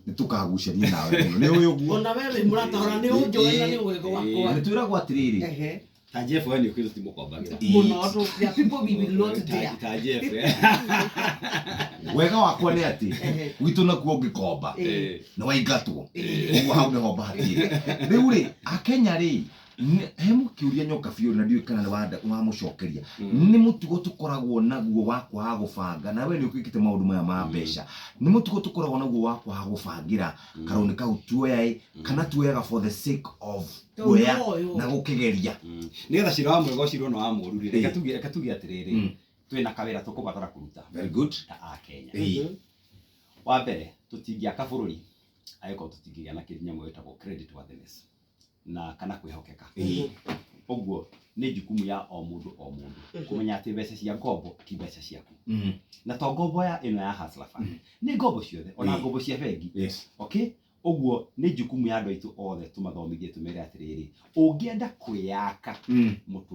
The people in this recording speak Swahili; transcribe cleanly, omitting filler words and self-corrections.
nitukagucania nawe muno ni uyu guo ona wewe muratahora ni unjoena ni wego wakwa nitwiragwo atiriri ta Jeff wewe ni kwizo timukombagira muno to ya people we will not there ta Jeff wega wakwa ni ati witu nakuo ngikomba na waigatwo uguo hau ni ho mbahatire riu ri akenya ri he mukiuria nyoka biu na ndiu kana wa mucokeria ni mutugo tukoragwo naguo wakwa ha gubanga na we ni ukikite maundu maya ma mbeca ni mutugo tukoragwo naguo wakwa ha gubangira karoni kau tuoya kana tuoyaga for the sake of kuoya na gukigeria nigetha cira wa mwego ciro no wa mururi reka tuge atiriri twina kawira tukubatara kuruta very good ta a Kenya wa mbere tutingiaka bururi ayiko tutingigia na kirinya mwetagwo credit worthiness na kana kwihokeka oguo ni jukumu ya o mundu kumenya ati mbeca cia ngombo ti mbeca ciaku na to ngombo ya ino ya hustler fund ni ngombo ciothe ona ngombo cia bengi okay oguo ni jukumu ya andu aitu othe tumathomithie tumere atiriri ungienda kwiyaka mutu